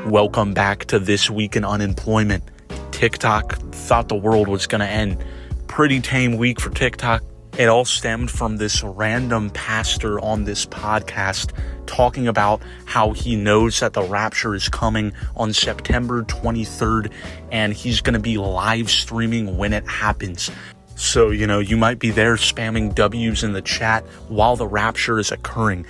Welcome back to This Week in Unemployment. TikTok thought the world was going to end. Pretty tame week for TikTok. It all stemmed from this random pastor on this podcast talking about how he knows that the Rapture is coming on September 23rd, and he's going to be live streaming when it happens. So, you might be there spamming W's in the chat while the Rapture is occurring.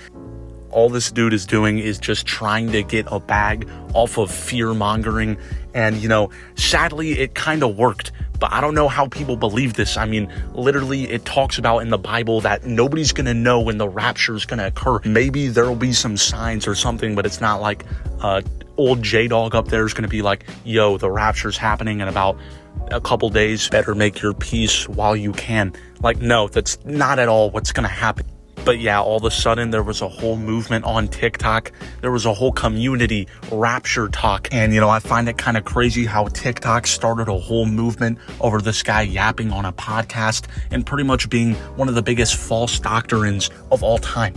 All this dude is doing is just trying to get a bag off of fear-mongering. And, sadly, it kind of worked. But I don't know how people believe this. I mean, literally, it talks about in the Bible that nobody's going to know when the rapture is going to occur. Maybe there will be some signs or something, but it's not like old J-Dog up there is going to be like, yo, the rapture's happening in about a couple days. Better make your peace while you can. Like, no, that's not at all what's going to happen. But yeah, all of a sudden, there was a whole movement on TikTok. There was a whole community, Rapture talk. And, I find it kind of crazy how TikTok started a whole movement over this guy yapping on a podcast and pretty much being one of the biggest false doctrines of all time.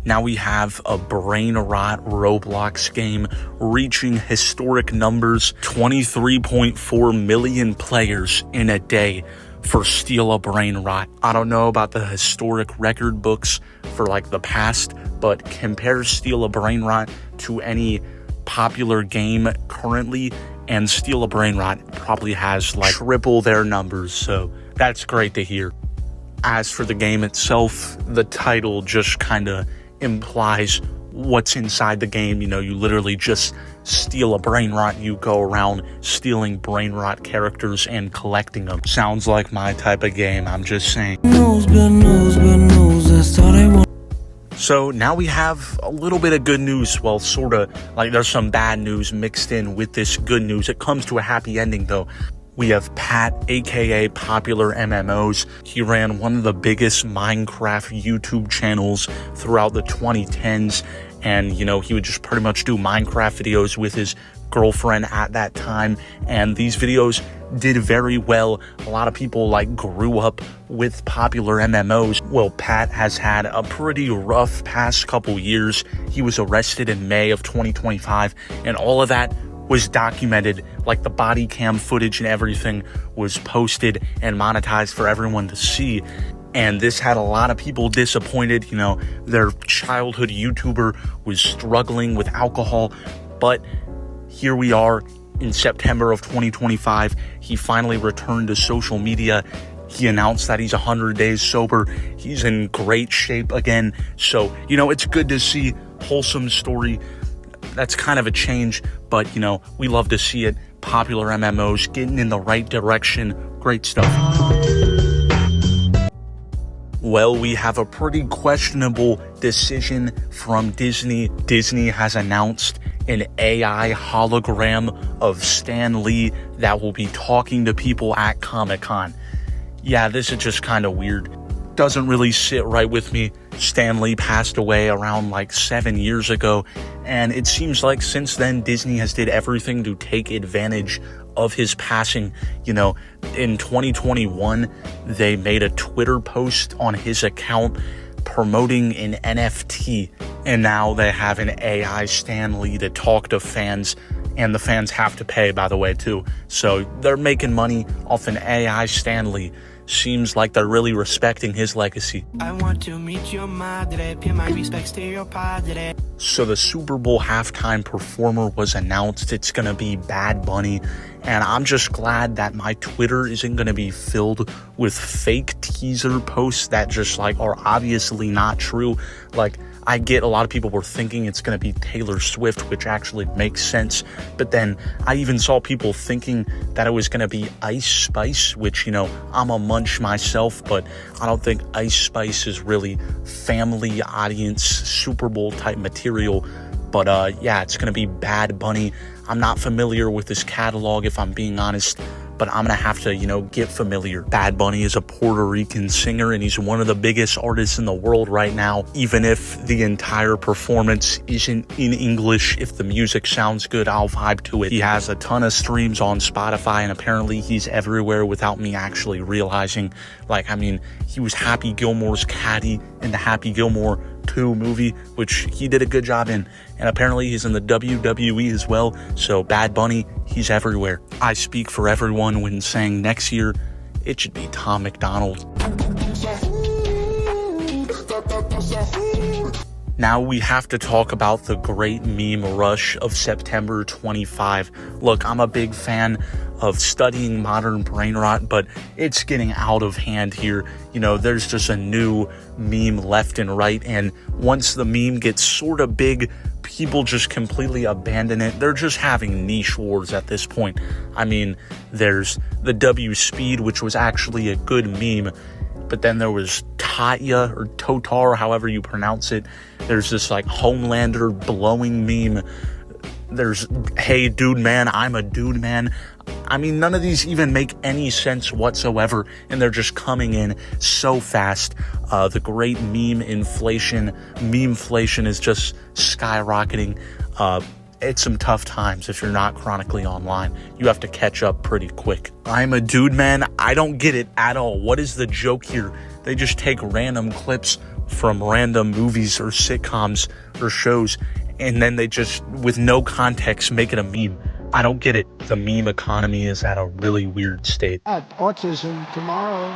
Now we have a brain rot Roblox game reaching historic numbers, 23.4 million players in a day for Steal a Brain Rot. I don't know about the historic record books for the past, but compare Steal a Brain Rot to any popular game currently, and Steal a Brain Rot probably has triple their numbers, so that's great to hear. As for the game itself, the title just kind of implies what's inside the game. You literally just steal a brain rot. You go around stealing brain rot characters and collecting them. Sounds like my type of game, I'm just saying. So now we have a little bit of good news. Well, sort of, there's some bad news mixed in with this good news. It comes to a happy ending though. We have Pat, aka PopularMMOs. He ran one of the biggest Minecraft YouTube channels throughout the 2010s. And, he would just pretty much do Minecraft videos with his girlfriend at that time. And these videos did very well. A lot of people grew up with PopularMMOs. Well, Pat has had a pretty rough past couple years. He was arrested in May of 2025. And all of that was documented, the body cam footage and everything was posted and monetized for everyone to see. And this had a lot of people disappointed. Their childhood YouTuber was struggling with alcohol. But here we are in September of 2025. He finally returned to social media. He announced that he's 100 days sober. He's in great shape again. So, it's good to see. Wholesome story. That's kind of a change, but, we love to see it. PopularMMOs getting in the right direction. Great stuff. Well, we have a pretty questionable decision from Disney. Disney has announced an AI hologram of Stan Lee that will be talking to people at Comic-Con. Yeah, this is just kind of weird. Doesn't really sit right with me. Stan Lee passed away around 7 years ago, and it seems like since then Disney has did everything to take advantage of his passing. In 2021 they made a Twitter post on his account promoting an NFT, and now they have an AI Stan Lee to talk to fans, and the fans have to pay, by the way, too. So they're making money off an AI Stan Lee. Seems like they're really respecting his legacy. I want to meet your madre, pay my respects to your padre. So the Super Bowl halftime performer was announced. It's going to be Bad Bunny. And I'm just glad that my Twitter isn't going to be filled with fake teaser posts that just are obviously not true. I get a lot of people were thinking it's going to be Taylor Swift, which actually makes sense. But then I even saw people thinking that it was going to be Ice Spice, which, I'm a munch myself, but I don't think Ice Spice is really family audience Super Bowl type material. But yeah, it's going to be Bad Bunny. I'm not familiar with this catalog, if I'm being honest, but I'm gonna have to, get familiar. Bad Bunny is a Puerto Rican singer, and he's one of the biggest artists in the world right now. Even if the entire performance isn't in English, if the music sounds good, I'll vibe to it. He has a ton of streams on Spotify, and apparently he's everywhere without me actually realizing. He was Happy Gilmore's caddy in the Happy Gilmore 2 movie, which he did a good job in, and apparently he's in the WWE as well. So Bad Bunny, he's everywhere. I speak for everyone when saying next year it should be Tom McDonald. Now we have to talk about the great meme rush of September 25. Look, I'm a big fan of studying modern brain rot, but it's getting out of hand here. There's just a new meme left and right, and once the meme gets sort of big, people just completely abandon it. They're just having niche wars at this point. There's the W Speed, which was actually a good meme, but then there was Tatya or Totar, however you pronounce it. There's this Homelander blowing meme. There's, hey dude man, I'm a dude man. None of these even make any sense whatsoever, and they're just coming in so fast. The great memeflation is just skyrocketing. It's some tough times if you're not chronically online. You have to catch up pretty quick. I'm a dude man. I don't get it at all. What is the joke here? They just take random clips from random movies or sitcoms or shows, and then they just, with no context, make it a meme. I don't get it. The meme economy is at a really weird state. Autism tomorrow.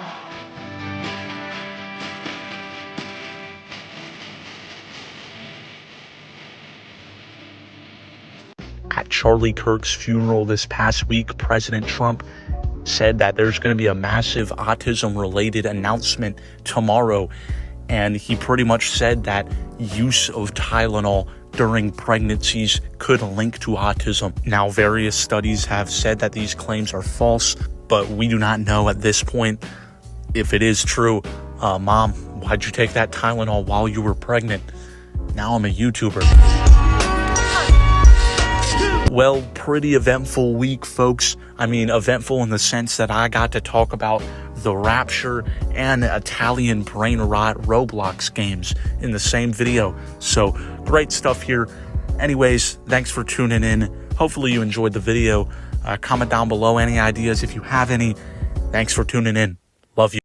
At Charlie Kirk's funeral this past week, President Trump said that there's going to be a massive autism-related announcement tomorrow, and he pretty much said that use of Tylenol during pregnancies could link to autism. Now, various studies have said that these claims are false, but we do not know at this point if it is true. Mom, why'd you take that Tylenol while you were pregnant? Now I'm a YouTuber. Well, pretty eventful week, folks. Eventful in the sense that I got to talk about the Rapture and Italian brain rot Roblox games in the same video. So, great stuff here. Anyways, thanks for tuning in. Hopefully you enjoyed the video. Comment down below any ideas if you have any. Thanks for tuning in. Love you.